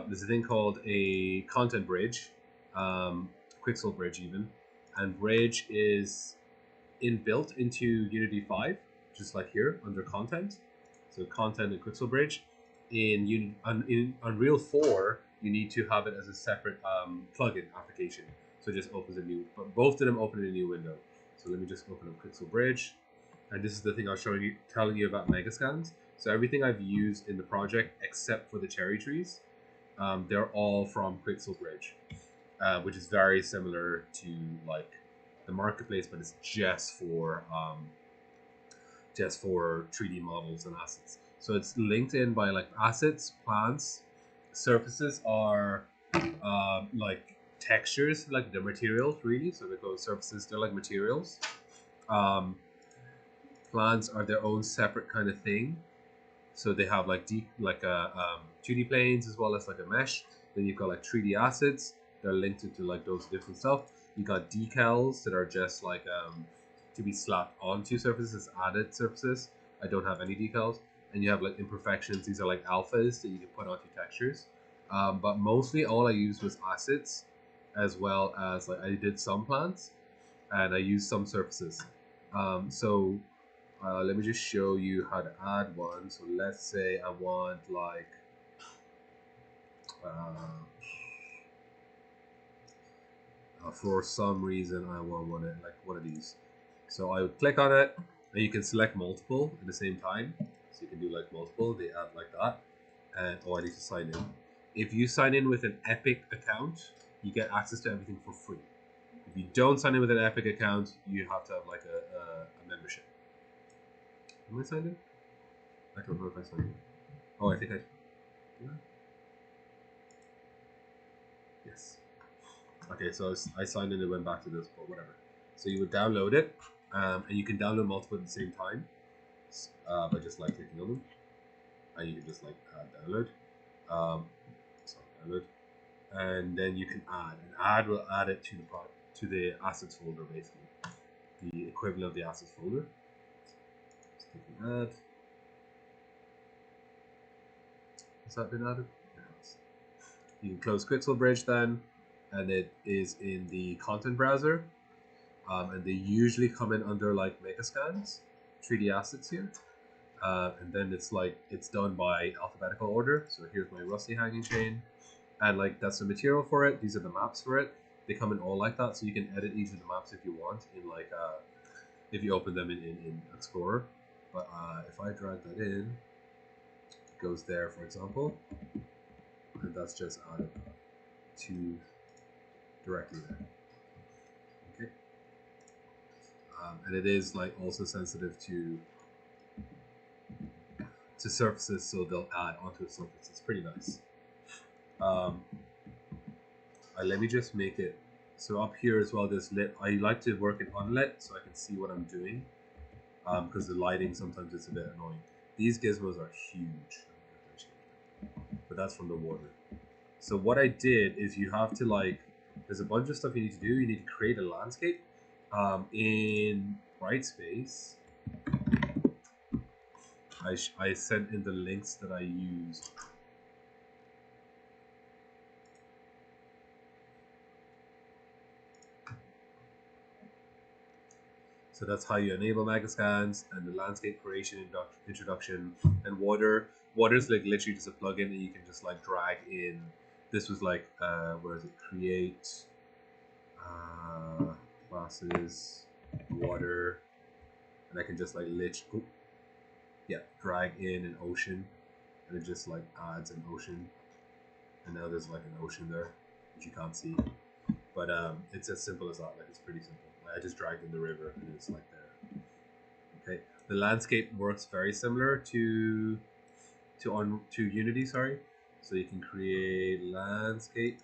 there's a thing called a content bridge, Quixel bridge even, and bridge is inbuilt into Unity 5, just like here under content. So content and Quixel bridge. In Unreal 4, you need to have it as a separate plugin application. So it just opens a new, but both of them open in a new window. So let me just open up Quixel bridge. And this is the thing I was telling you about Megascans. So everything I've used in the project, except for the cherry trees, they're all from Quixel bridge, which is very similar to like the marketplace, but it's just for 3D models and assets. So it's linked in by like assets, plants, surfaces are like textures, like they're materials really. So they go surfaces, they're like materials. Plants are their own separate kind of thing. So they have like 2D planes as well as like a mesh. Then you've got like 3D assets. They're linked into like those different stuff. You got decals that are just like to be slapped onto surfaces, added surfaces. I don't have any decals. And you have like imperfections. These are like alphas that you can put onto textures. But mostly all I used was assets, as well as like I did some plants, and I used some surfaces. Let me just show you how to add one. So let's say I want like for some reason I want one of these. So I would click on it, and you can select multiple at the same time. So you can do like multiple. They add like that, and I need to sign in. If you sign in with an Epic account, you get access to everything for free. If you don't sign in with an Epic account, you have to have like a membership. Am I signed in? I don't know if I signed in. Oh, I think I. Yeah. Yes. Okay, so I signed in and went back to this, but whatever. So you would download it, and you can download multiple at the same time by just like clicking on them, and you can just like download. Download, and then you can add. And add will add it to the assets folder, basically, the equivalent of the assets folder. Just clicking add. Has that been added? Yes. You can close Quixel Bridge then, and it is in the content browser. And they usually come in under like Megascans, 3D assets here. And then it's done by alphabetical order. So here's my rusty hanging chain, and like that's the material for it. These are the maps for it. They come in all like that, so you can edit each of the maps if you want in like if you open them in Explorer. But if I drag that in, it goes there, for example, and that's just added to directly there. Okay, and it is like also sensitive to surfaces, so they'll add onto a surface. It's pretty nice. Let me just make it so up here as well. There's lit. I like to work in unlit so I can see what I'm doing, because the lighting sometimes it's a bit annoying. These gizmos are huge, but that's from the water. So what I did is you have to like, there's a bunch of stuff you need to do. You need to create a landscape in Brightspace. I sent in the links that I used. So that's how you enable Megascans and the landscape creation introduction. And water is like literally just a plugin that you can just like drag in. This was like where is it? Create classes, water, and I can just like drag in an ocean, and it just like adds an ocean. And now there's like an ocean there, which you can't see. But it's as simple as that. Like it's pretty simple. I just dragged in the river, and it's like there. Okay, the landscape works very similar to Unity. Sorry, so you can create landscape.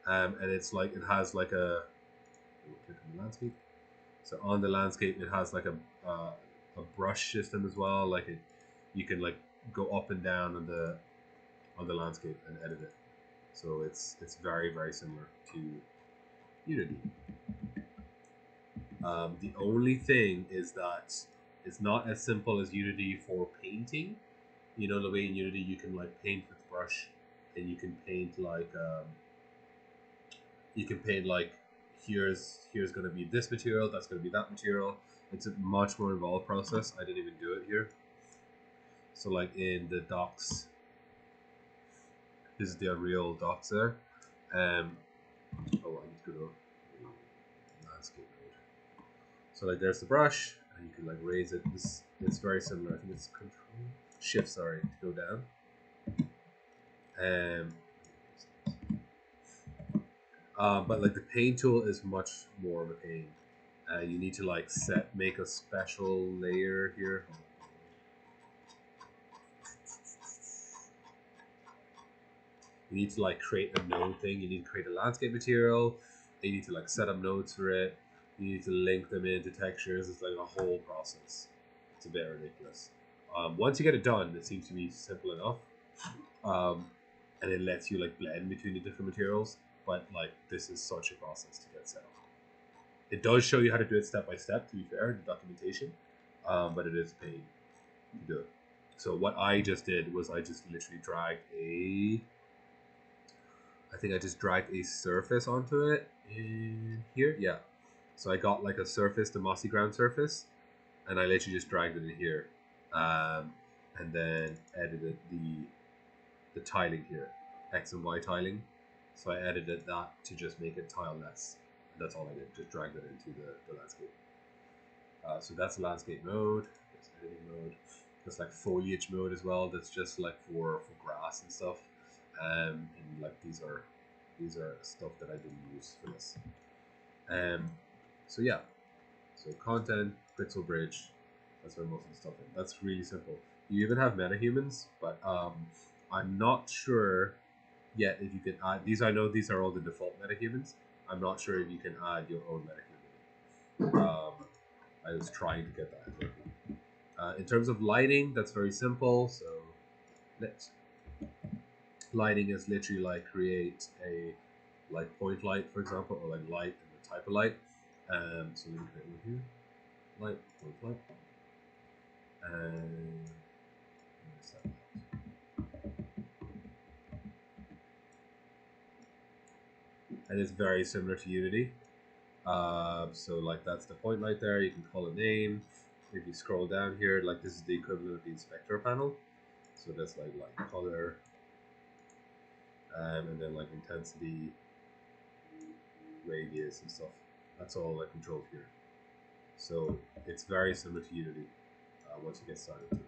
And it's like it has like a click on the landscape. So on the landscape, it has like a brush system as well. Like you can like go up and down on the landscape and edit it. So it's very, very similar to Unity. The only thing is that It's not as simple as Unity for painting. You know, the way in Unity you can like paint with brush, and you can paint like here's going to be this material, that's going to be that material. It's a much more involved process. I didn't even do it here. So like in the docs, this is the Unreal docs there. Oh, I need to go to landscape mode. So like there's the brush, and you can like raise it. It's very similar. I think it's Control Shift, sorry, to go down. But like the paint tool is much more of a pain. You need to like make a special layer here. You need to like create a node thing. You need to create a landscape material. You need to like set up nodes for it. You need to link them into textures. It's like a whole process. It's a bit ridiculous. Once you get it done, it seems to be simple enough. And it lets you like blend between the different materials. But like this is such a process to get set up. It does show you how to do it step by step, to be fair, in the documentation. But it is a pain to do it. So what I just did was I just literally dragged I just dragged a surface onto it in here. Yeah. So I got like a surface, the mossy ground surface, and I literally just dragged it in here. And then edited the tiling here, X and Y tiling. So I edited that to just make it tile less. That's all I did, just dragged it into the landscape. So that's landscape mode, that's editing mode. There's like foliage mode as well. That's just like for grass and stuff. And like these are stuff that I didn't use for this. So yeah, so content, pixel bridge, that's where most of the stuff is. That's really simple. You even have metahumans, but I'm not sure yet if you can add these. I know these are all the default metahumans. I'm not sure if you can add your own metahuman. I was trying to get that. In terms of lighting, that's very simple. So lighting is literally like create a like point light, for example, or like light and the type of light. So we can create one here, light, point light, and it's very similar to Unity. So like that's the point light there. You can call a name. If you scroll down here, like this is the equivalent of the inspector panel. So that's like light color, and then like intensity, radius and stuff. That's all like controlled here. So it's very similar to Unity once you get started.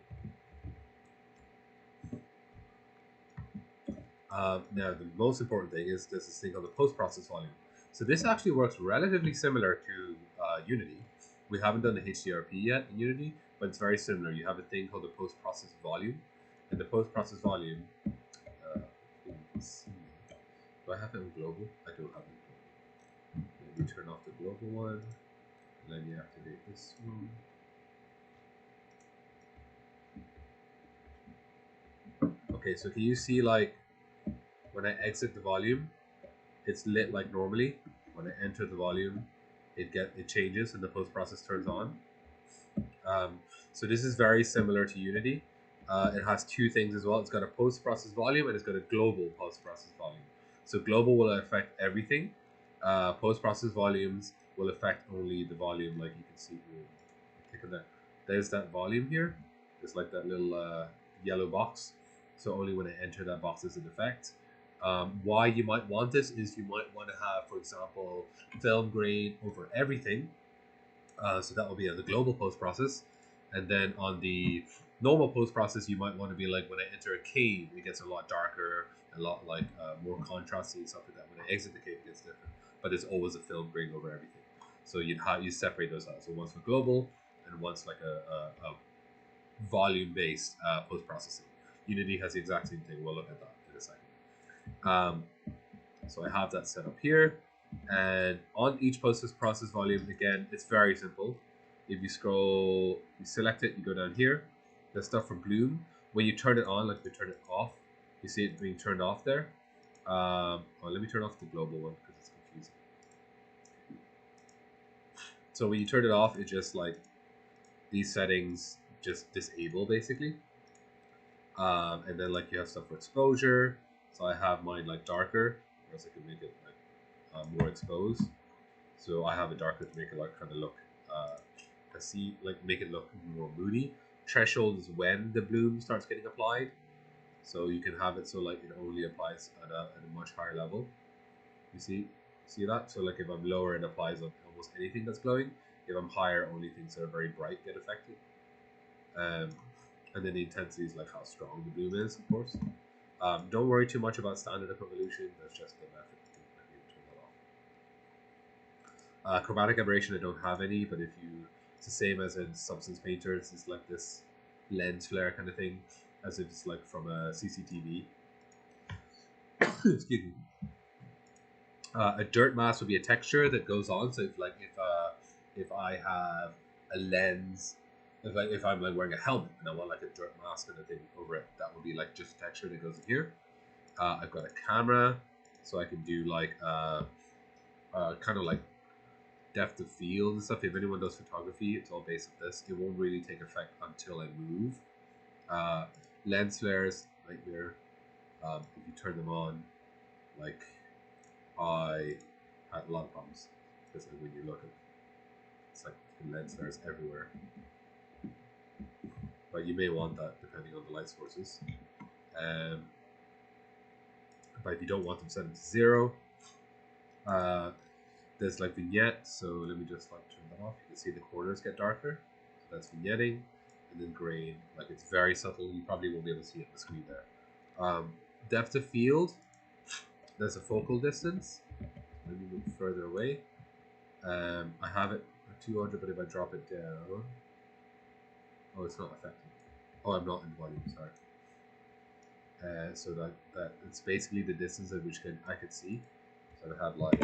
Now the most important thing is there's this thing called the post-process volume. So this actually works relatively similar to Unity. We haven't done the Hdrp yet in Unity, but it's very similar. You have a thing called the post-process volume, and the post-process volume. Do I have it in global? I don't have it in global. Let me turn off the global one. Let me activate this one. Okay, so can you see like when I exit the volume, it's lit like normally. When I enter the volume, it changes and the post process turns on. So this is very similar to Unity. It has two things as well. It's got a post process volume and it's got a global post process volume. So global will affect everything. Post process volumes will affect only the volume, like you can see here. Click on that. There's that volume here. It's like that little yellow box. So only when I enter that box is it effect. Why you might want this is you might want to have, for example, film grain over everything. So that will be on the global post process. And then on the normal post process, you might want to be like when I enter a cave, it gets a lot darker, a lot like more contrasty and stuff like that. When I exit the cave, it gets different. But there's always a film grain over everything. So you separate those out. So one's for global and one's like a volume based post processing. Unity has the exact same thing. We'll look at that in a second. So I have that set up here, and on each post process volume, again, it's very simple. If you scroll, you select it, you go down here. There's stuff for bloom. When you turn it on, like if you turn it off, you see it being turned off there. Let me turn off the global one because it's confusing. So when you turn it off, it just like these settings just disable basically. And then like you have stuff for exposure. So I have mine like darker, or else I can make it like more exposed. So I have it darker to make it like kind of look, make it look more moody. Threshold is when the bloom starts getting applied. So you can have it so like it only applies at a much higher level. You see that? So like if I'm lower, it applies on almost anything that's glowing. If I'm higher, only things that are very bright get affected. And then the intensity is like how strong the bloom is, of course. Don't worry too much about standard evolution. That's just the method to turn that off. Chromatic aberration, I don't have any, but it's the same as in Substance Painter. It's like this lens flare kind of thing, as if it's like from a CCTV. Excuse me. A dirt mask would be a texture that goes on. So if I have a lens, if I'm like wearing a helmet and I want like a dirt mask kind of thing over it, that would be like just a texture that goes in here. I've got a camera, so I can do like kind of like depth of field and stuff. If anyone does photography, it's all based on this. It won't really take effect until I move. Lens flares right here. If you turn them on, like I had a lot of problems because when you look at it's like lens flares everywhere. But you may want that depending on the light sources. But if you don't want them, set them to 0. There's like vignette, so let me just like turn that off. You can see the corners get darker. So that's vignetting, and then grain. Like it's very subtle. You probably won't be able to see it on the screen there. Depth of field. There's a focal distance. Let me move further away. I have it at 200, but if I drop it down, oh, it's not affecting. Oh, I'm not in volume. Sorry. So that it's basically the distance at which I could see. So I have like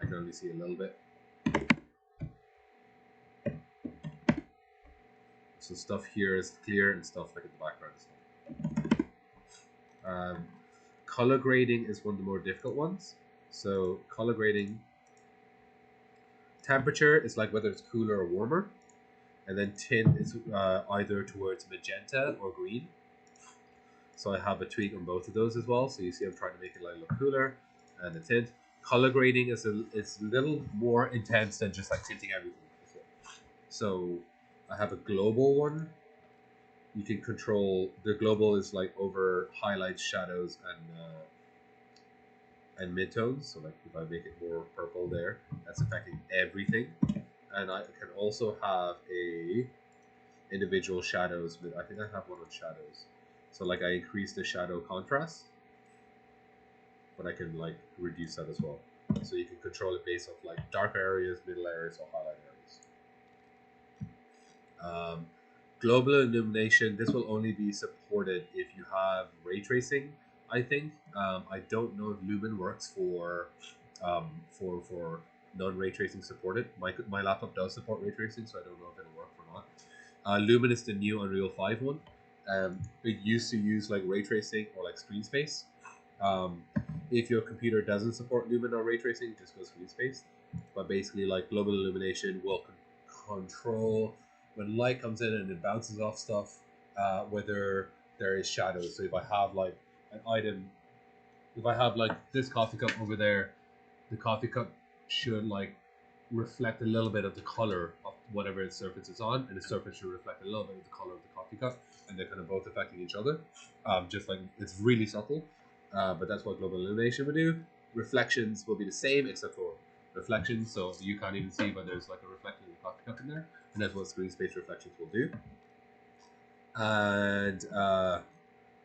I can only see a little bit. So stuff here is clear and stuff like in the background is stuff. Color grading is one of the more difficult ones. So color grading, temperature is like whether it's cooler or warmer, and then tint is either towards magenta or green. So I have a tweak on both of those as well. So you see I'm trying to make it like look cooler, and the tint. Color grading is a little more intense than just like tinting everything. So I have a global one. You can control the global is like over highlights, shadows, and midtones. So like if I make it more purple there, that's affecting everything. And I can also have a individual shadows. I think I have one on shadows. So like I increase the shadow contrast, but I can like reduce that as well. So you can control it based off like darker areas, middle areas, or highlight areas. Global illumination, this will only be supported if you have ray tracing, I think. I don't know if Lumen works for non-ray tracing supported. My laptop does support ray tracing, so I don't know if it'll work or not. Lumen is the new Unreal 5 one. It used to use like ray tracing or like screen space. If your computer doesn't support Lumen or ray tracing, it just goes screen space. But basically, like global illumination will control when light comes in and it bounces off stuff, whether there is shadows. So if I have like an item, if I have like this coffee cup over there, the coffee cup should like reflect a little bit of the color of whatever its surface is on, and the surface should reflect a little bit of the color of the coffee cup, and they're kind of both affecting each other. Just like it's really subtle, but that's what global illumination would do. Reflections will be the same except for reflections, so you can't even see, but there's like a reflection of the coffee cup in there, and that's what screen space reflections will do. And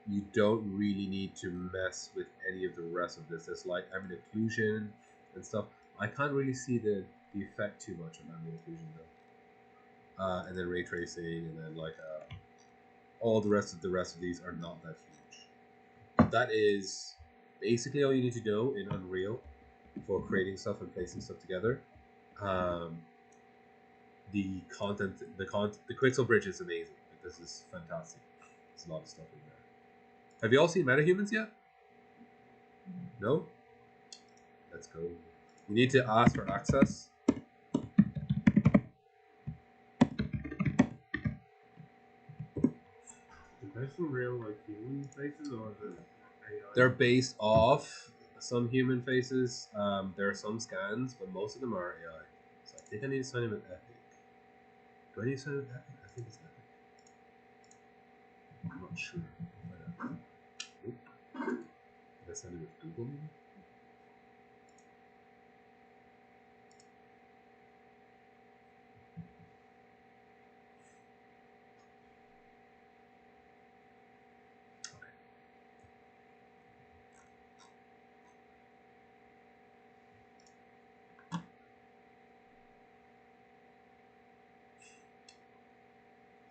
you don't really need to mess with any of the rest of this. There's like ambient occlusion and stuff. I can't really see the effect too much on ambient occlusion though. And then ray tracing, and then like all the rest of these are not that huge. That is basically all you need to know in Unreal for creating stuff and placing stuff together. The Quixel Bridge is amazing. Like, this is fantastic. There's a lot of stuff in there. Have you all seen Metahumans yet? No? Let's go. You need to ask for access. some real like human faces, or is it AI? They're based off some human faces. There are some scans, but most of them are AI. So I think I need to sign in with Epic. Do I need to sign in with Epic? I think it's Epic. I'm not sure. Did I sign in with Google? Maybe?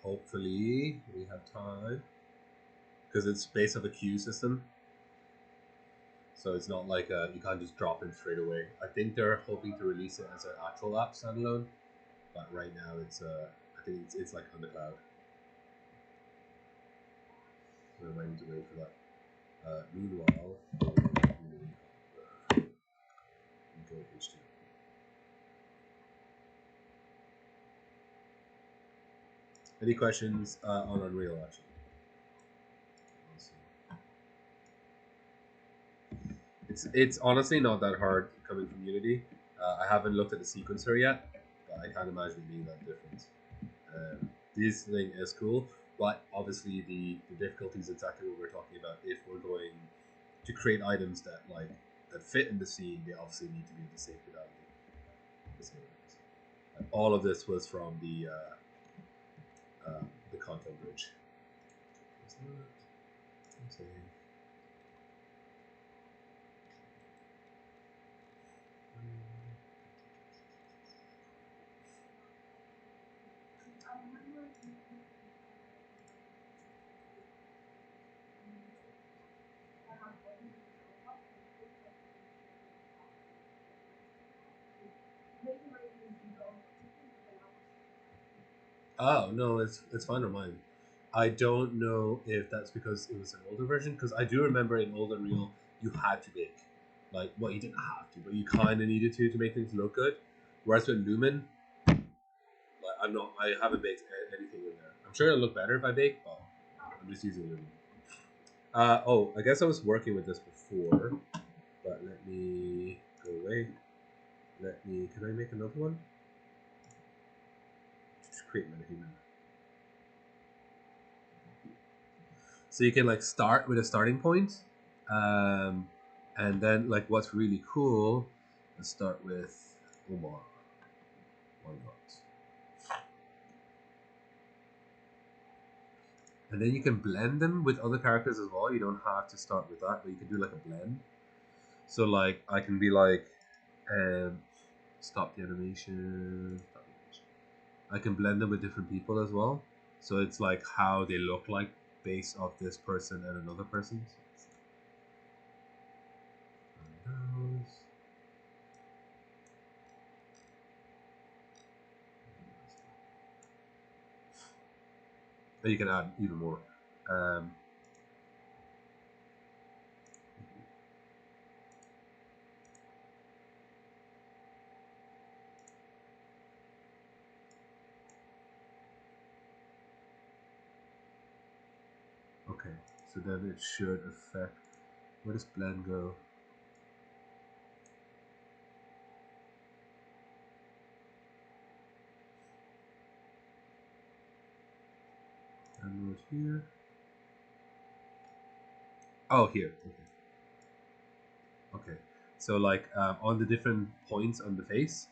Hopefully we have time, because it's based off a queue system, so it's not like you can't just drop in straight away. I think they're hoping to release it as an actual app standalone, but right now it's I think it's like on the cloud. So I might need to wait for that. Meanwhile, go H2. Any questions on Unreal actually? It's honestly not that hard coming from Unity. I haven't looked at the sequencer yet, but I can't imagine it being that different. This thing is cool, but obviously the difficulty is exactly what we're talking about. If we're going to create items that that fit in the scene, they obviously need to be the same fidelity. And all of this was from the content bridge. Oh no, it's fine on mine. I don't know if that's because it was an older version, because I do remember in old Unreal you had to bake. Like, well, you didn't have to, but you kind of needed to make things look good. Whereas with Lumen, like I haven't baked anything in there. I'm sure it'll look better if I bake, but I'm just using Lumen. Oh, I guess I was working with this before, but let me go away. Can I make another one? Just create Metahuman. So you can like start with a starting point, and then like what's really cool. Let's start with Omar. Why not? And then you can blend them with other characters as well. You don't have to start with that, but you can do like a blend. So like I can be like, stop the animation. Stop the animation. I can blend them with different people as well. So it's like how they look like based off this person and another person. And you can add even more. Okay, so then it should affect. Where does blend go? Download here. Oh, here. Okay. So like on the different points on the face.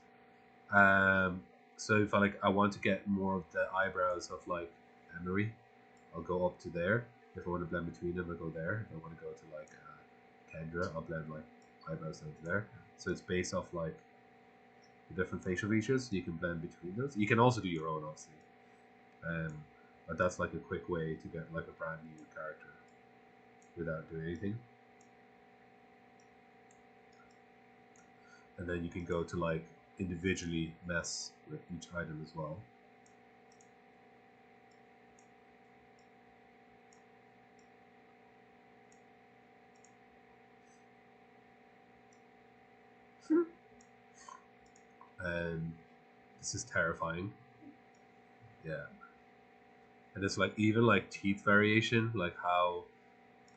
So if I want to get more of the eyebrows of like Emery, I'll go up to there. If I want to blend between them, I go there. If I want to go to like Kendra, I'll blend like eyebrows down to there. So it's based off like the different facial features. You can blend between those. You can also do your own, obviously. But that's like a quick way to get like a brand new character without doing anything. And then you can go to like individually mess with each item as well. And this is terrifying. Yeah. And it's like even like teeth variation, like how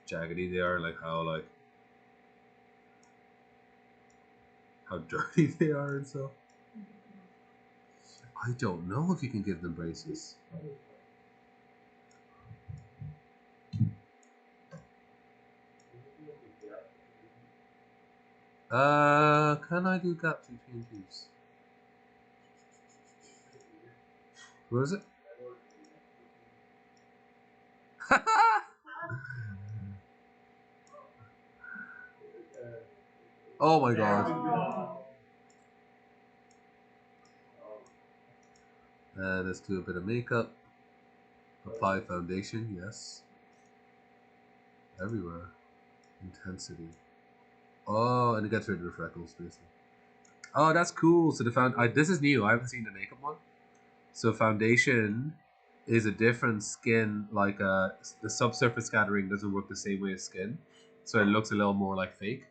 jaggedy they are, like how dirty they are and stuff. I don't know if you can give them braces. Can I do gaps between teeth? What is it? Oh my god. Let's do a bit of makeup. Apply foundation, yes. Everywhere. Intensity. Oh, and it gets rid of the freckles, basically. Oh, that's cool. So this is new. I haven't seen the makeup one. So foundation is a different skin. Like the subsurface scattering doesn't work the same way as skin, so it looks a little more like fake.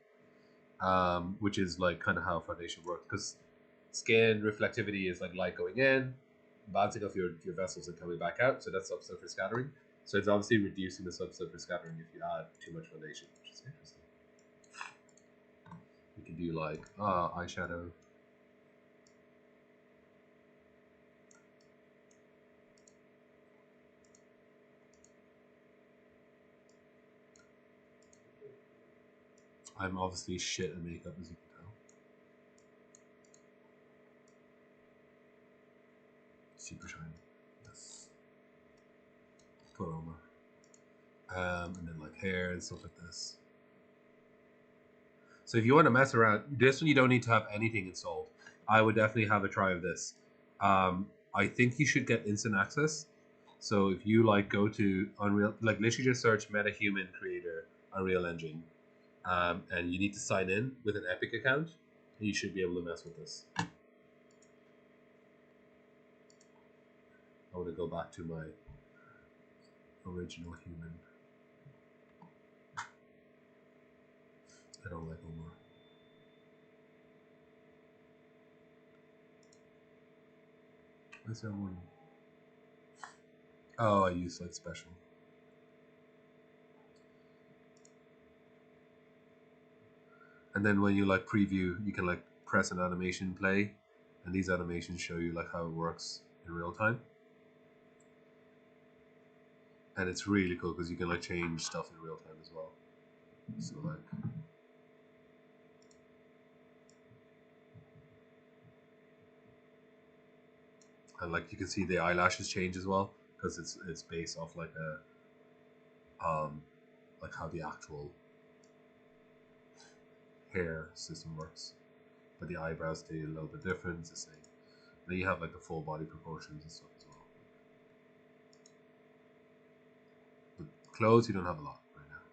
Which is like kind of how foundation works, because skin reflectivity is like light going in, bouncing off your vessels and coming back out. So that's subsurface scattering. So it's obviously reducing the subsurface scattering if you add too much foundation, which is interesting. You can do like eyeshadow. I'm obviously shit at makeup, as you can tell. Super shiny. Yes. Put over. And then like hair and stuff like this. So if you want to mess around, this one you don't need to have anything installed. I would definitely have a try of this. I think you should get instant access. So if you like go to Unreal, like literally just search MetaHuman Creator Unreal Engine, and you need to sign in with an Epic account, you should be able to mess with this. I want to go back to my original human. I don't like Omar. Where's that one? Oh, I use like special. And then when you like preview, you can like press an animation play, and these animations show you like how it works in real time. And it's really cool because you can like change stuff in real time as well. So like, and like you can see the eyelashes change as well because it's based off like like how the actual hair system works. But the eyebrows stay a little bit different. It's the same. Then you have like the full body proportions and stuff as well. But clothes, you don't have a lot right now.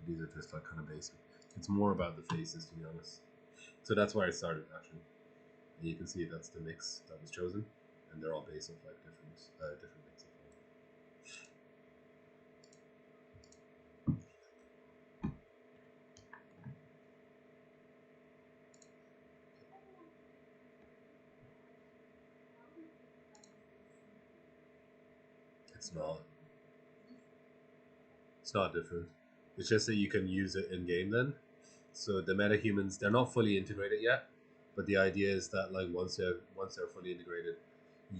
These are just like kind of basic. It's more about the faces, to be honest. So that's where I started actually. And you can see that's the mix that was chosen, and they're all based off like different mix of It's not. It's not different. It's just that you can use it in game then. So the metahumans, they're not fully integrated yet, but the idea is that like once they're fully integrated,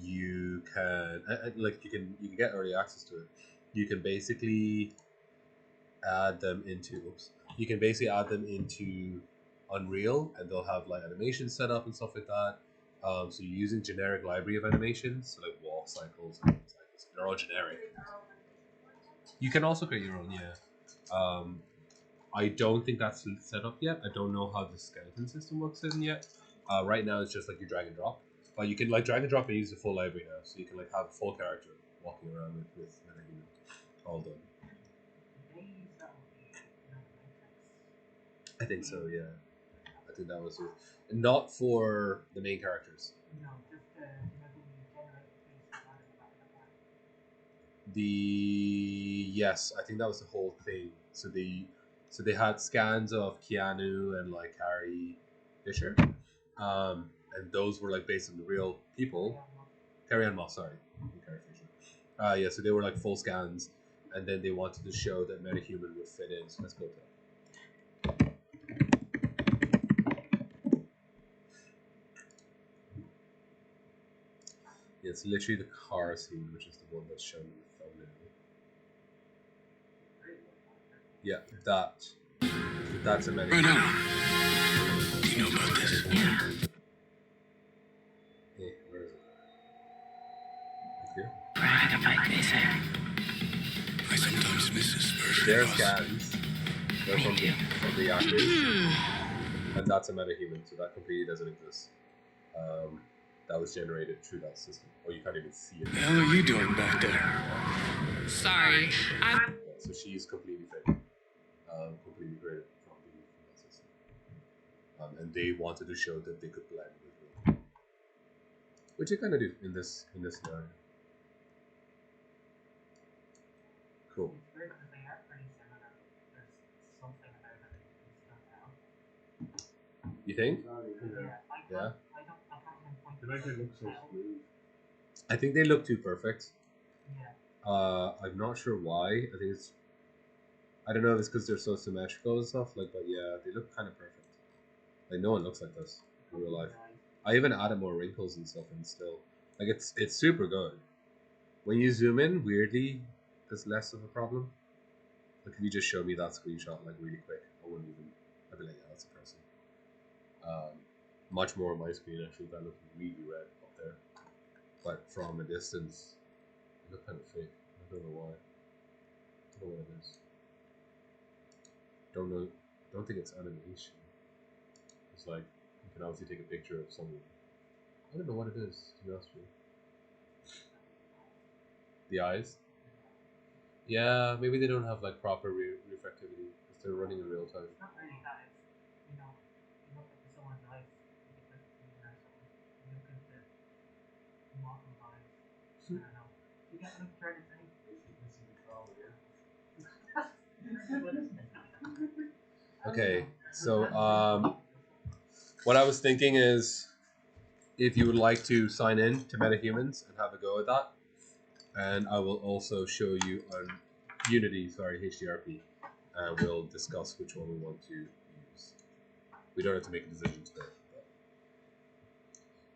you can like you can get early access to it. You can basically add them into you can basically add them into Unreal, and they'll have like animations set up and stuff like that. So you're using generic library of animations, so like walk cycles and cycles. They're all generic. You can also create your own, yeah. I don't think that's set up yet. I don't know how the skeleton system works in yet. Right now it's just like you drag and drop, but you can like drag and drop and use the full library now, so you can like have a full character walking around with all done. I think so, yeah. I think that was it. Not for the main characters. No, just the generate face. The Yes, I think that was the whole thing. So they had scans of Keanu and like Carrie Fisher, and those were like based on the real people. Carrie Ann Moss, sorry, Carrie Fisher. Yeah, so they were like full scans, and then they wanted to show that Metahuman would fit in. So let's go to that. Yeah, it's literally the car scene, which is the one that's shown in the thumbnail. Yeah, that's a Metahuman. Right on. Do you know about this? Yeah. Hey, where is it? Right here. Try to fight this out. I sometimes miss his version. Their scans. They're from the actors. And that's a metahuman, so that completely doesn't exist. That was generated through that system. Or you can't even see it. What the hell are you doing back there? Sorry, I'm... Yeah, so she's completely fake. Completely created from that system. And they wanted to show that they could blend with real. Which they kind of do in this scenario. Cool. You think? Yeah. They make it look so smooth. I think they look too perfect. I'm not sure why. I think it's. I don't know if it's because they're so symmetrical and stuff. Like, but yeah, they look kind of perfect. Like no one looks like this in real life. I even added more wrinkles and stuff, and still, like it's super good. When you zoom in, weirdly, there's less of a problem. Like if you just show me that screenshot like really quick, I wouldn't even. I'd be like, yeah, that's a person. Much more on my screen actually. That looked really red up there, but from a distance, it looked kind of fake. I don't know why. I don't know what it is. Don't know. Don't think it's animation. It's like you can obviously take a picture of someone. I don't know what it is, to be honest with you. The eyes? Yeah, maybe they don't have like proper reflectivity because they're running in real time. It's not really eyes. You know, you look at someone's eyes, you get like you look at the model eyes. I don't know. You get like trying to think. Okay, so what I was thinking is if you would like to sign in to Metahumans and have a go at that, and I will also show you on Unity, sorry, Hdrp, and we'll discuss which one we want to use. We don't have to make a decision today. But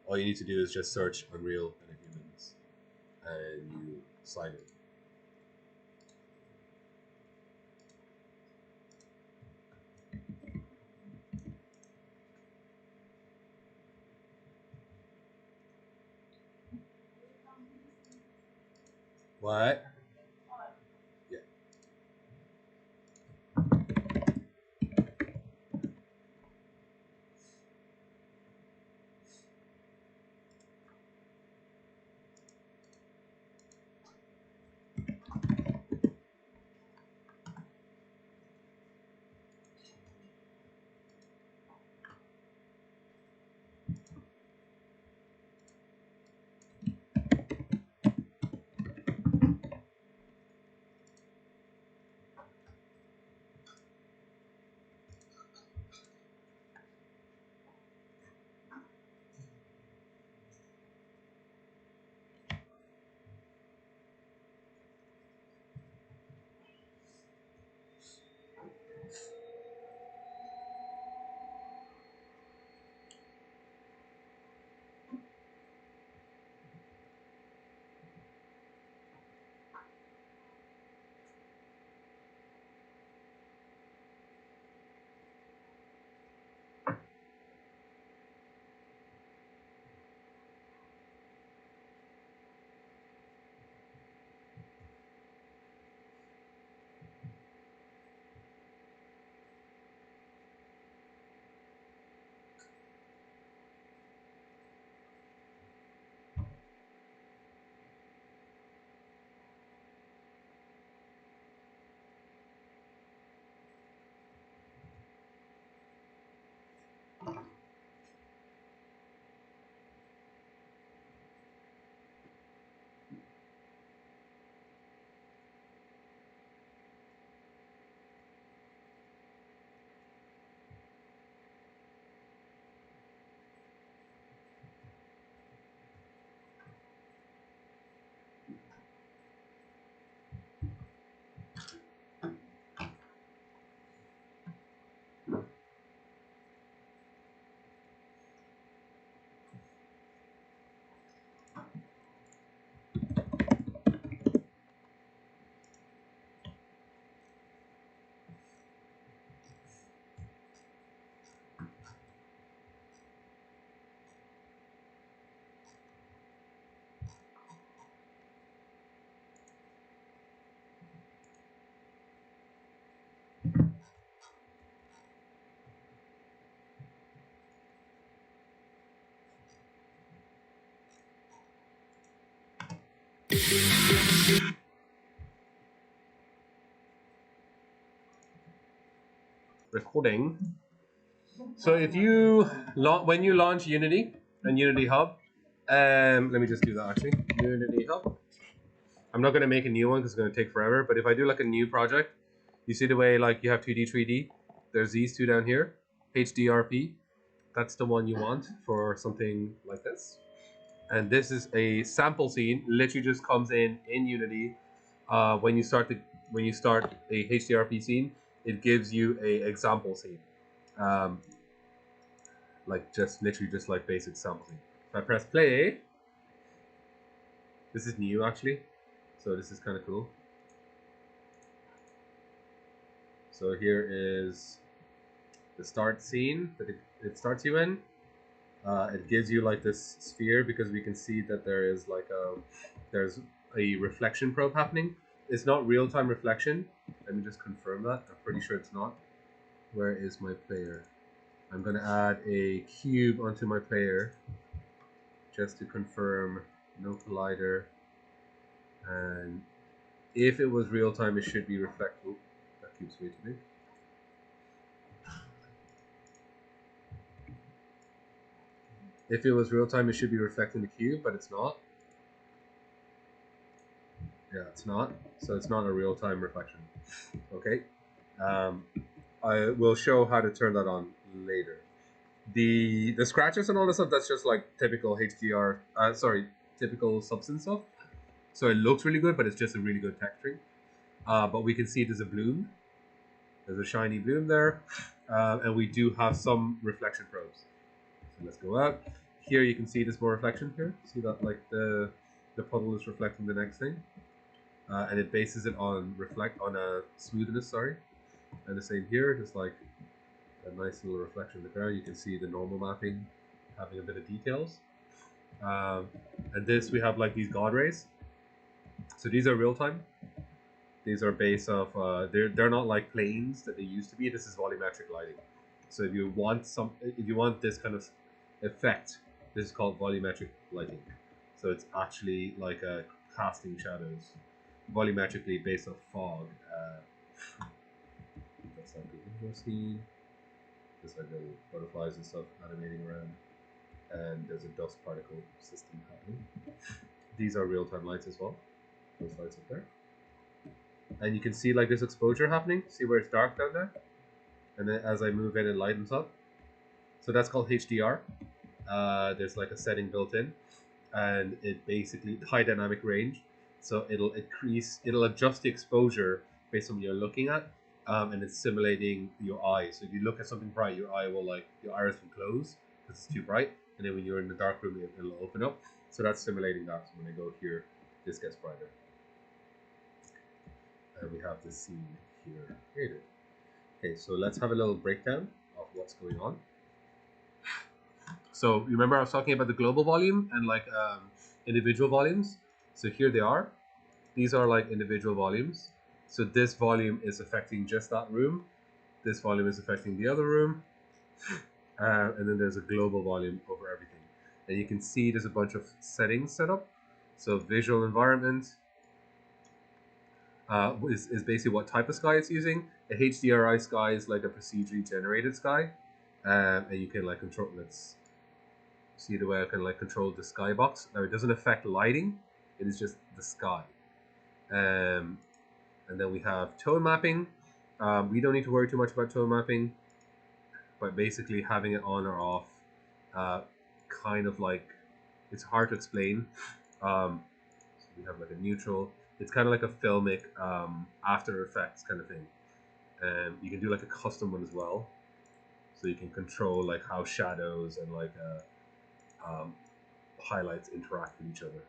all you need to do is just search Unreal Metahumans, and you sign in. What? Yeah. Recording. So if you when you launch Unity and Unity Hub, let me just do that actually. Unity Hub. I'm not going to make a new one because it's going to take forever. But if I do like a new project, you see the way like you have 2D, 3D. There's these two down here, Hdrp. That's the one you want for something like this. And this is a sample scene. Literally just comes in Unity. When you start a Hdrp scene, it gives you a example scene. Like literally just like basic sample scene. If I press play, this is new actually, so this is kind of cool. So here is the start scene that it starts you in. It gives you like this sphere because we can see that there is like there's a reflection probe happening. It's not real-time reflection. Let me just confirm that. I'm pretty sure it's not. Where is my player? I'm going to add a cube onto my player just to confirm no collider. And if it was real time, it should be reflected. Oh, that cube's way too big. If it was real time, it should be reflecting the cube, but it's not. Yeah, it's not. So it's not a real time reflection. Okay. I will show how to turn that on later. The scratches and all this stuff, that's just like typical HDR, typical Substance stuff. So it looks really good, but it's just a really good texturing. But we can see there's a bloom. There's a shiny bloom there. And we do have some reflection probes. So let's go out. Here you can see there's more reflection here. See that like the puddle is reflecting the next thing. And it bases it on a smoothness, sorry. And the same here, just like a nice little reflection in the ground. You can see the normal mapping having a bit of details. And this, we have like these God rays. So these are real time. These are based off, they're not like planes that they used to be. This is volumetric lighting. So if you want this kind of effect, this is called volumetric lighting. So it's actually like casting shadows volumetrically based off fog. That's like the intro scene. There's like little butterflies and stuff animating around, and there's a dust particle system happening. These are real-time lights as well. Those lights up there, and you can see like this exposure happening. See where it's dark down there, and then as I move in, it lightens up. So that's called HDR. There's like a setting built in, and it basically high dynamic range. So it'll adjust the exposure based on what you're looking at, and it's simulating your eye. So if you look at something bright, your iris will close because it's too bright, and then when you're in the dark room, it'll open up. So that's simulating that. So when I go here, this gets brighter, and we have this scene here created. Okay, so let's have a little breakdown of what's going on. So remember I was talking about the global volume and like individual volumes. So here they are. These are like individual volumes. So this volume is affecting just that room. This volume is affecting the other room. And then there's a global volume over everything. And you can see there's a bunch of settings set up. So visual environment is basically what type of sky it's using. A HDRI sky is like a procedurally generated sky. And you can like control, let's see the way I can like control the skybox. Now it doesn't affect lighting, it is just the sky. And then we have tone mapping. We don't need to worry too much about tone mapping, but basically having it on or off, kind of like, it's hard to explain. So we have like a neutral. It's kind of like a filmic After Effects kind of thing. And you can do like a custom one as well. So you can control like how shadows and like highlights interact with each other.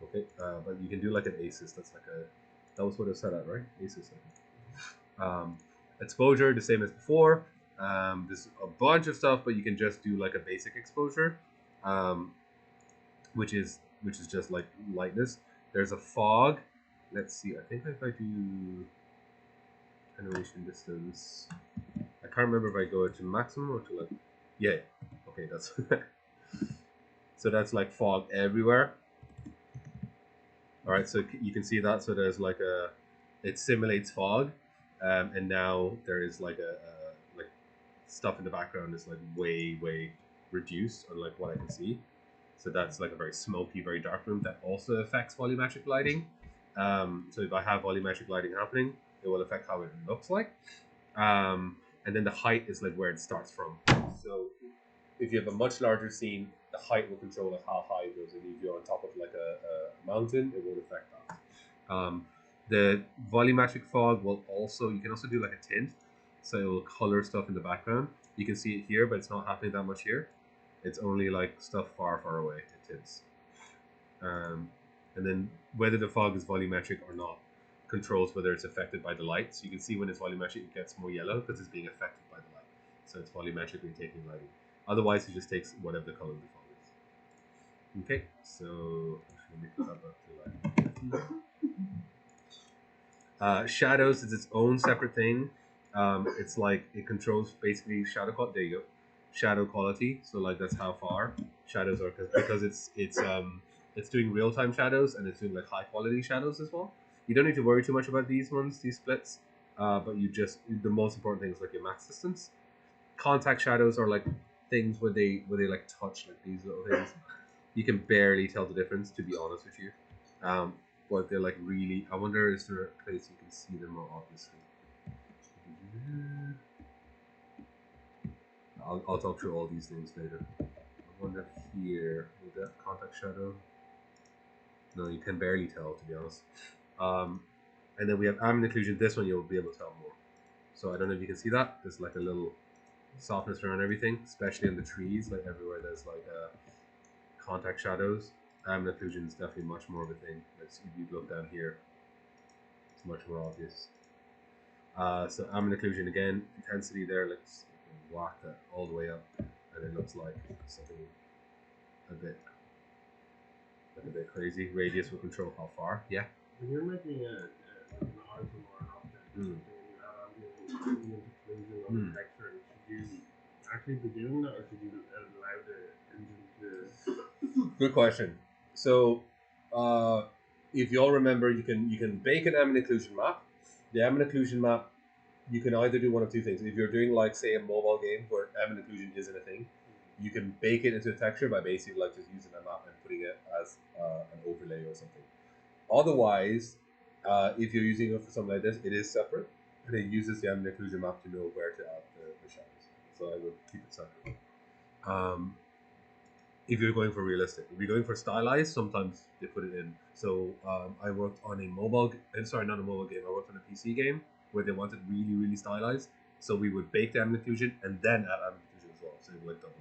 Okay, but you can do like an ACES. That was what it set at, right? ACES. Exposure, the same as before. There's a bunch of stuff, but you can just do like a basic exposure, which is just like lightness. There's a fog. Let's see. I think if I do attenuation distance, I can't remember if I go to maximum or to like, yeah. Okay, that's. So that's like fog everywhere. All right, so you can see that. So there's like it simulates fog, and now there is like like stuff in the background is like way reduced on like what I can see. So that's like a very smoky, very dark room that also affects volumetric lighting. So if I have volumetric lighting happening, it will affect how it looks like. And then the height is like where it starts from. So if you have a much larger scene, the height will control like how high it goes. And if you're on top of like a mountain, it won't affect that. The volumetric fog will also, you can also do like a tint. So it will color stuff in the background. You can see it here, but it's not happening that much here. It's only like stuff far away, it tints. And then whether the fog is volumetric or not controls whether it's affected by the light. So you can see when it's volumetric, it gets more yellow because it's being affected by the light. So it's volumetrically taking lighting. Otherwise, it just takes whatever the color of the fog is. Okay, so let me put that back to light. Shadows is its own separate thing. It's like it controls basically shadow quality. There you go. Shadow quality. So like that's how far shadows are because it's doing real time shadows and it's doing like high quality shadows as well. You don't need to worry too much about these ones, these splits. But you just the most important thing is like your max distance. Contact shadows are like things where they like touch like these little things. You can barely tell the difference, to be honest with you. But they're like really. I wonder is there a place you can see them more obviously. I'll talk through all these things later. I wonder here with that contact shadow. No, you can barely tell, to be honest. And then we have Almond Occlusion. This one you'll be able to tell more. So I don't know if you can see that. There's like a little softness around everything, especially in the trees. Like everywhere there's like contact shadows. Almond Occlusion is definitely much more of a thing. Let's see if you look down here. It's much more obvious. So Almond Occlusion again, intensity there. Let's whack that all the way up, and it looks like something a bit crazy. Radius will control how far. Yeah. When you're making an item or an object, and you add ambient occlusion on the texture, should you actually be doing that, or should you allow the engine to? Good question. So, if you all remember, you can bake an Almond Occlusion map. The Almond Occlusion map, you can either do one of two things. If you're doing like say a mobile game where Almond Occlusion isn't a thing, you can bake it into a texture by basically like just using a map and putting it as an overlay or something. Otherwise, if you're using it for something like this, it is separate, and it uses the Almond Occlusion map to know where to add the shadows. So I would keep it separate. If you're going for realistic, if you're going for stylized, sometimes they put it in. So I worked on a mobile, sorry, not a mobile game. I worked on a PC game where they wanted really stylized. So we would bake the Almond Occlusion and then add Almond Occlusion as well. So it would like double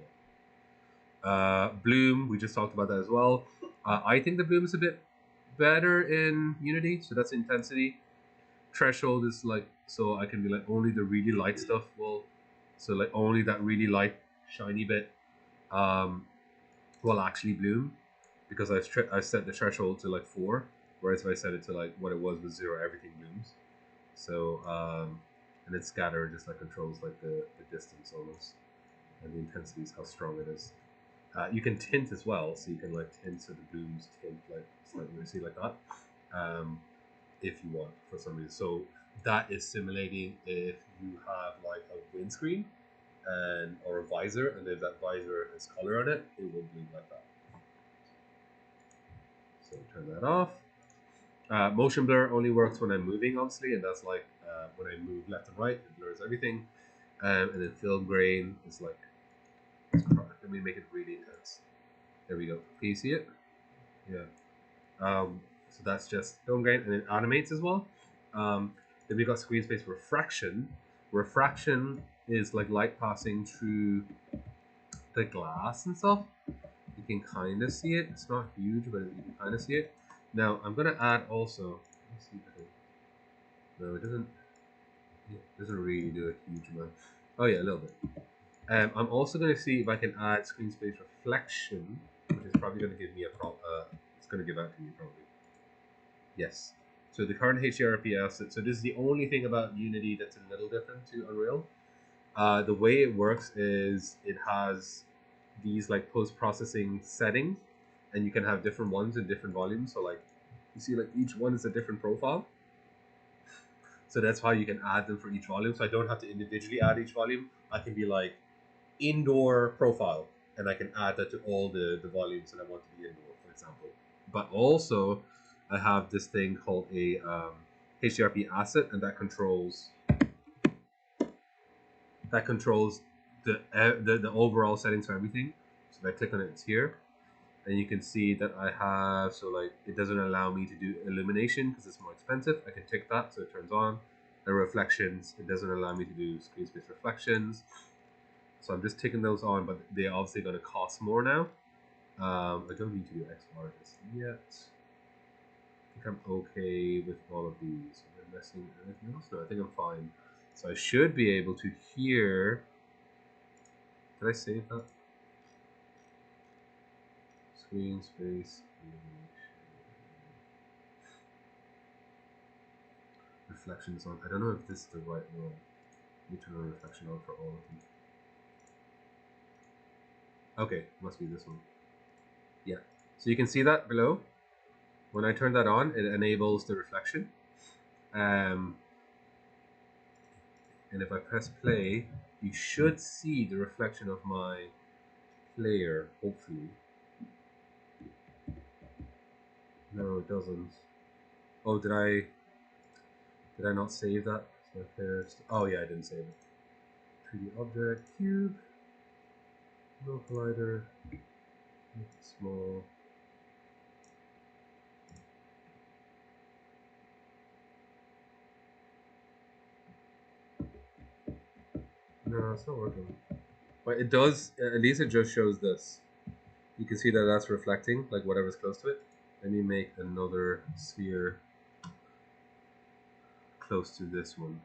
up. Bloom, we just talked about that as well. I think the bloom is a bit better in Unity, so that's intensity. Threshold is like, so I can be like only the really light stuff will, so like only that really light shiny bit will actually bloom, because I set the threshold to like 4, whereas if I set it to like what it was 0, everything blooms. So and then scatter just like controls like the distance almost, and the intensity is how strong it is. You can tint as well, so you can like tint so the blooms tint like slightly, see like that, if you want for some reason. So that is simulating if you have like a windscreen and or a visor, and if that visor has color on it, it will bloom like that. So turn that off. Motion blur only works when I'm moving, obviously, and that's like when I move left and right, it blurs everything. And then film grain is like, let me make it really intense. There we go. Can you see it? Yeah. So that's just film grain, and it animates as well. Then we got screen space refraction. Refraction is like light passing through the glass and stuff. You can kind of see it. It's not huge, but you can kind of see it. Now I'm gonna add also. Let's see if I can. No, it doesn't. Yeah, it doesn't really do a huge amount. Oh yeah, a little bit. I'm also going to see if I can add screen space reflection, which is probably going to give me a it's going to give out to me probably. Yes. So the current Hdrp Asset. So this is the only thing about Unity that's a little different to Unreal. The way it works is it has these like post-processing settings, and you can have different ones in different volumes. So like you see like each one is a different profile. So that's how you can add them for each volume. So I don't have to individually add each volume. I can be like indoor profile, and I can add that to all the volumes that I want to be indoor, for example. But also I have this thing called a Hdrp Asset, and that controls the overall settings for everything. So if I click on it, it's here, and you can see that I have, so like it doesn't allow me to do illumination because it's more expensive. I can tick that so it turns on. The reflections, it doesn't allow me to do screen space reflections. So I'm just ticking those on, but they're obviously going to cost more now. I don't need to do XR this yet. I think I'm okay with all of these. Am I missing anything else? No, I think I'm fine. So I should be able to hear. Did I save that? Screen space reflections on. I don't know if this is the right one. Need to turn reflection on for all of them. Okay, must be this one. Yeah. So you can see that below. When I turn that on, it enables the reflection. And if I press play, you should see the reflection of my player, hopefully. No, it doesn't. Oh, did I not save that? So oh yeah, I didn't save it. 3D object, cube, no collider, make it small. No, it's not working. But it does, at least it just shows this. You can see that that's reflecting, like whatever's close to it. Let me make another sphere close to this one.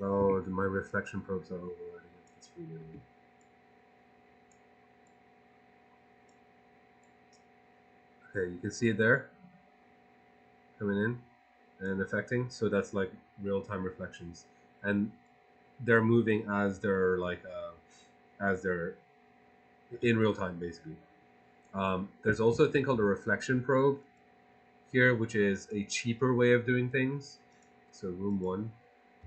Oh, my reflection probes are overriding it. That's really annoying. Okay, you can see it there, coming in and affecting. So that's like real-time reflections, and they're moving as they're like as they're in real time, basically. There's also a thing called a reflection probe here, which is a cheaper way of doing things. So room 1.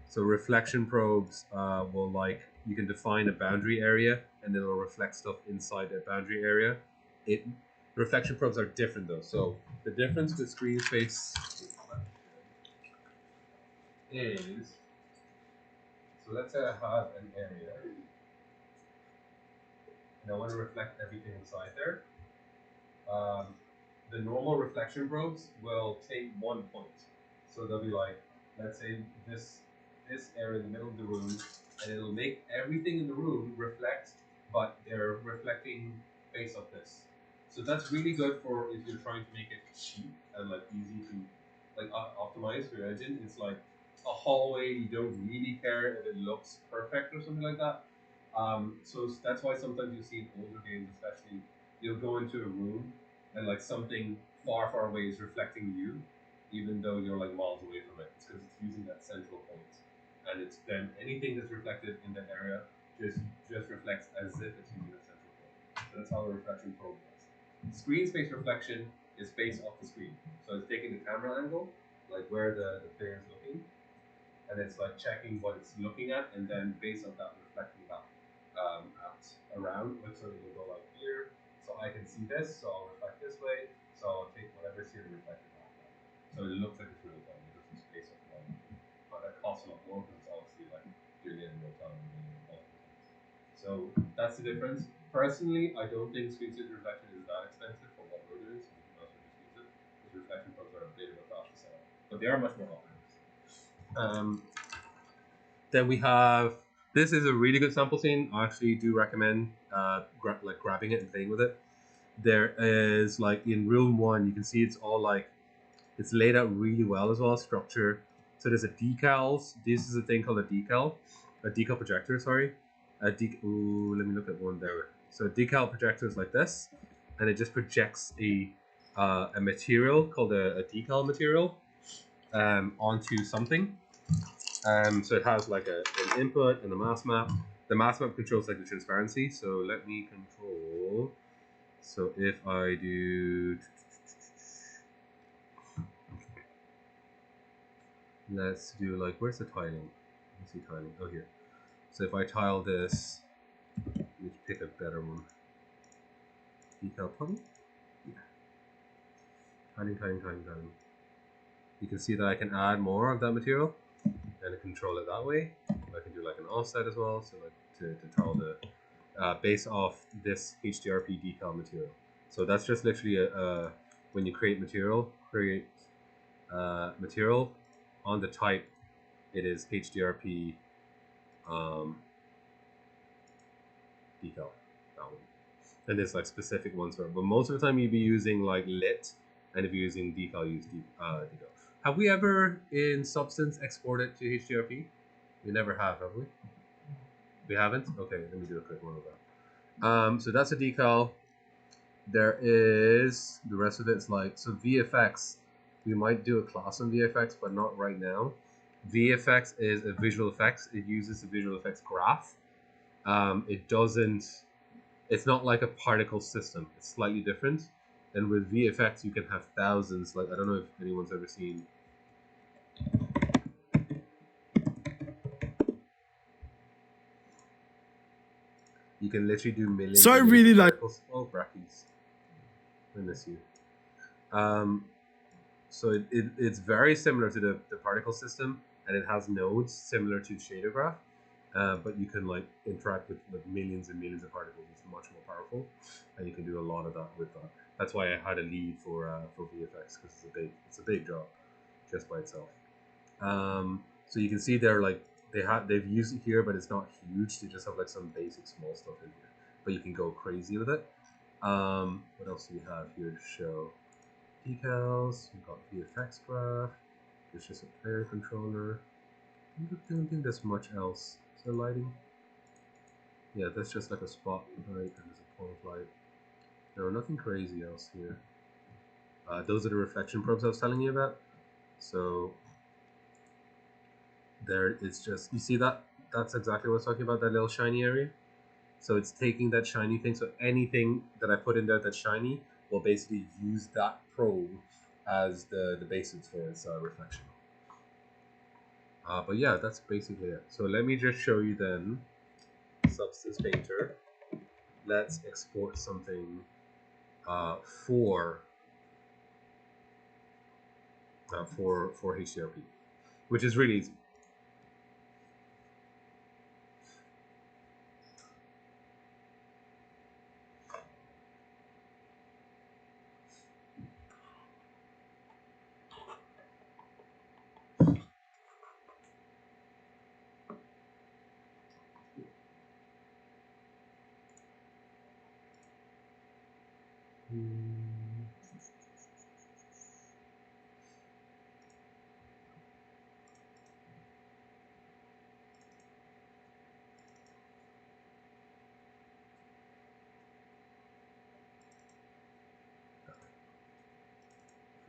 So reflection probes will, like, you can define a boundary area and it'll reflect stuff inside that boundary area. Reflection probes are different though. So the difference with screen space is, so let's say I have an area and I want to reflect everything inside there. The normal reflection probes will take one point. So they'll be like, let's say this area in the middle of the room, and it'll make everything in the room reflect, but they're reflecting based off this. So that's really good for if you're trying to make it cheap and like easy to like optimize for your engine. It's like a hallway, you don't really care if it looks perfect or something like that. So that's why sometimes you see in older games, especially, you'll go into a room and like something far, far away is reflecting you, even though you're like miles away from it. It's because it's using that central point, and it's then anything that's reflected in that area just reflects as if it's using a central point. So that's how a reflection probe works. Screen space reflection is based off the screen, so it's taking the camera angle, like where the player is looking, and it's like checking what it's looking at, and then based on that, reflecting back out around. Like, so it will go like here. So I can see this, so I'll reflect this way. So I'll take whatever's here and reflect it back. So it looks like it's real time. It doesn't space up one. But that costs a lot more because it's obviously like doing it in real time and doing it multiple times. So that's the difference. Personally, I don't think screen space reflection is that expensive for what we're doing, so we can also just use it. Because reflection probes are a bit of a fast to set up. But they are much more optimized. Then we have, this is a really good sample scene. I actually do recommend grabbing it and playing with it. There is, like, in room 1, you can see it's all like, it's laid out really well as well, structure. So there's a decals. This is a thing called a decal. a decal projector, sorry. Ooh, let me look at one there. So a decal projector is like this, and it just projects a material called a decal material onto something. So it has like an input and a mask map. The mask map controls like the transparency. So let me control. So if I do, let's do like, where's the tiling? Let's see tiling. Oh, here. So if I tile this, let's pick a better one. Decal probably. Yeah. Tiling. You can see that I can add more of that material and control it that way. I can do like an offset as well, so like to tile the base off this Hdrp decal material. So that's just literally a when you create material on the type, it is Hdrp decal, that one. And there's like specific ones for it, but most of the time you'd be using like lit, and if you're using decal, use decal. Have we ever in Substance exported to Hdrp? We never have we? We haven't? Okay, let me do a quick one of that. So that's a decal. There is the rest of it's like, so VFX, we might do a class on VFX, but not right now. VFX is a visual effects. It uses a visual effects graph. It's not like a particle system. It's slightly different. And with VFX, you can have thousands. Like, I don't know if anyone's ever seen. You can literally do millions. So I really like. Oh, brackies. I miss you. So it's very similar to the particle system, and it has nodes similar to shader graph. But you can like interact with millions and millions of particles. It's much more powerful, and you can do a lot of that with that. That's why I had a lead for VFX, because it's a big job just by itself. So you can see they're like they've used it here, but it's not huge. They just have like some basic small stuff in here, but you can go crazy with it. What else do we have here to show? Decals. We've got VFX graph. There's just a player controller. I don't think there's much else. Is there lighting? Yeah, that's just like a spotlight and there's a point light. No, nothing crazy else here. Those are the reflection probes I was telling you about. So there, it's just, you see that? That's exactly what I was talking about, that little shiny area. So it's taking that shiny thing. So anything that I put in there that's shiny will basically use that probe as the basis for its reflection. But yeah, that's basically it. So let me just show you then Substance Painter. Let's export something for Hdrp, which is really easy.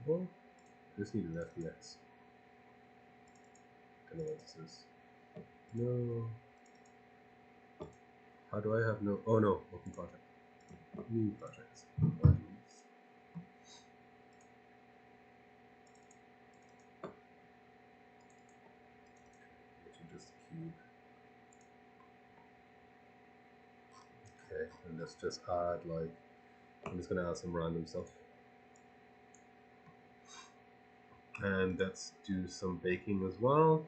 Well, just need an FBX. I don't know what this is. No. How do I have no? Oh no, open project. New projects. Just cube. Okay, and let's just add like, I'm just gonna add some random stuff. And let's do some baking as well.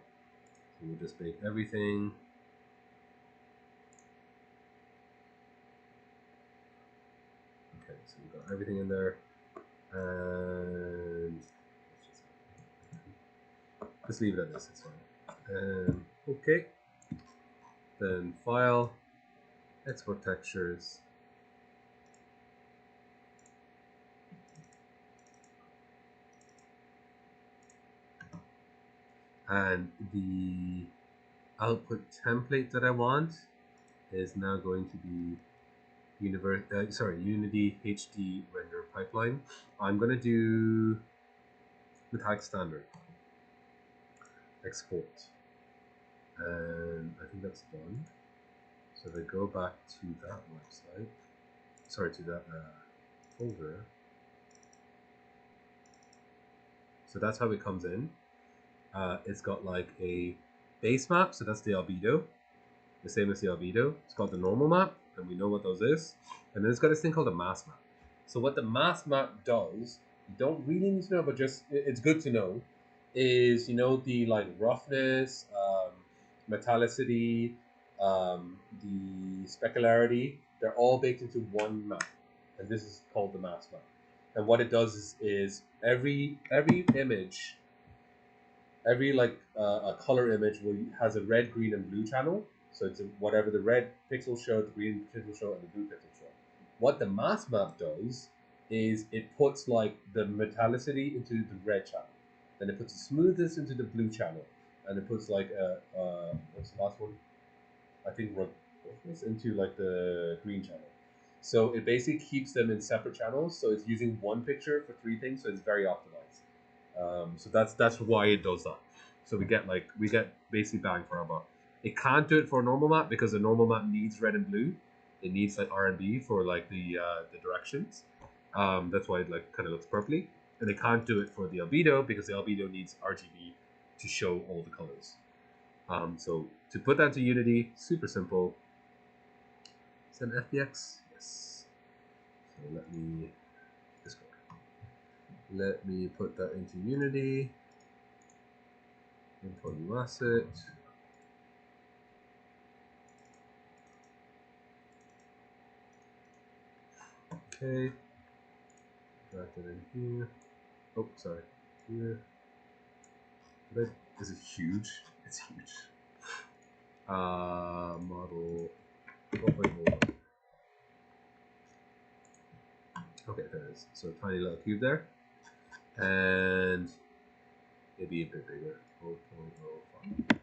So we'll just bake everything. Okay, so we've got everything in there. And let's leave it at this, it's fine. And okay. Then file, export textures. And the output template that I want is now going to be Unity HD render pipeline. I'm going to do metallic standard export, and I think that's done. So if I go back to that website, sorry, to that folder. So that's how it comes in. It's got like a base map, so that's the albedo, the same as the albedo. It's got the normal map, and we know what those is. And then it's got this thing called a mass map. So what the mass map does, you don't really need to know, but just it's good to know, is, you know, the like roughness, metallicity, the specularity, they're all baked into one map, and this is called the mass map. And what it does is every image, every like a color image has a red, green, and blue channel. So it's whatever the red pixels show, the green pixels show, and the blue pixels show. What the mass map does is it puts like the metallicity into the red channel, then it puts the smoothness into the blue channel, and it puts like what's the last one? I think roughness into like the green channel. So it basically keeps them in separate channels. So it's using one picture for three things. So it's very optimized. So that's why it does that. So we get basically bang for our buck. It can't do it for a normal map because the normal map needs red and blue. It needs like RGB for like the directions. That's why it like kind of looks purpley. And it can't do it for the albedo because the albedo needs RGB to show all the colors. So to put that to Unity, super simple. Is that an FBX? Yes. So let me Discord. Let me put that into Unity. Import new asset. Okay. Drag that in here. Oh, sorry. Here. This is huge. It's huge. Model 4.0. Okay, there it is. So tiny little cube there. And maybe a bit bigger. 4.05.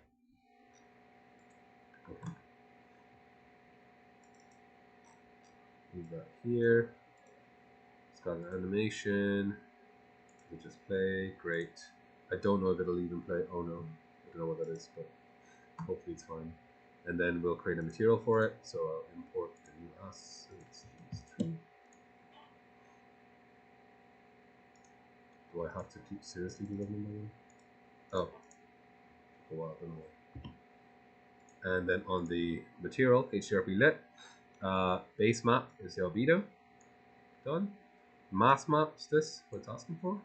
Okay. Move that here. It's got an animation. We'll just play. Great. I don't know if it'll even play. Oh no. I don't know what that is, but hopefully it's fine. And then we'll create a material for it. So I'll import the new assets. Do I have to keep seriously delivering them? Oh. Oh wow, I don't know. And then on the material, Hdrp lit, base map is the albedo. Done. Mass map is this, what it's asking for.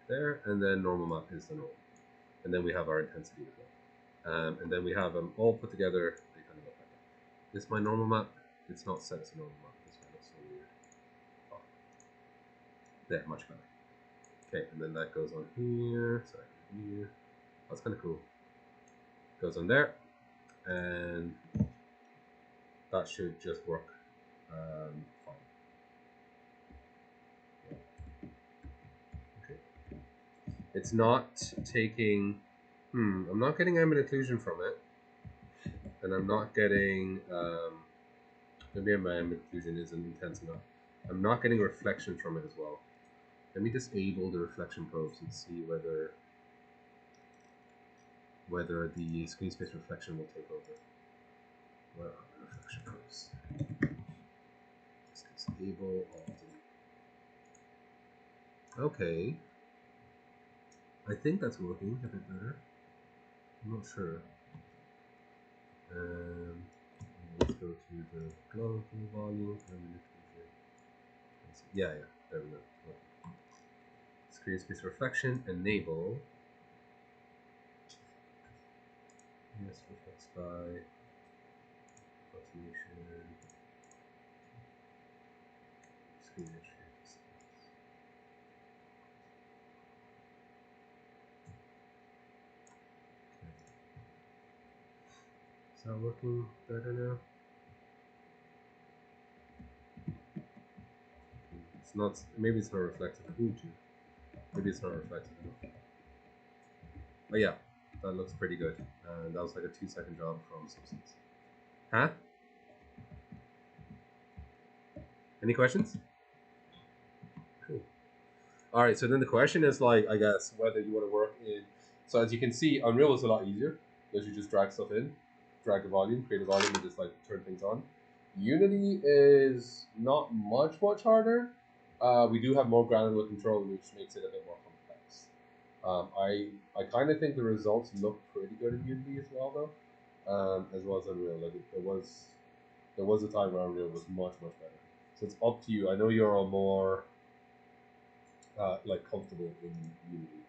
There. And then normal map is the normal. And then we have our intensity as well. And then we have them all put together. They kind of look like that. This is my normal map. It's not set as a normal map. This one looks so weird. Oh. There, much better. Okay, and then that goes on here. Sorry, here. That's kind of cool. Goes on there, and that should just work fine. Yeah. Okay. It's not taking. I'm not getting Almond Occlusion from it, and I'm not getting. Maybe my Almond Occlusion isn't intense enough. I'm not getting reflection from it as well. Let me disable the reflection probes and see whether the screen space reflection will take over. Where are the reflection probes? Let's disable all of them. Okay. I think that's working a bit better. I'm not sure. Let's go to the global volume. Yeah, there we go. Screen space reflection, enable. Yes, reflects by approximation. Screen entry. Is that working better now? It's not. Maybe it's not reflective. Maybe it's not reflective enough. But yeah, That looks pretty good. And that was like a 2-second job from Substance. Huh? Any questions? Cool. All right, so then the question is like, I guess, whether you want to work in. So as you can see, Unreal is a lot easier because you just drag stuff in, drag a volume, create a volume, and just like turn things on. Unity is not much harder. We do have more granular control, which makes it a bit more complex. I kind of think the results look pretty good in Unity as well, though, as well as Unreal. Like there was a time where Unreal was much better. So it's up to you. I know you're all more like comfortable in Unity.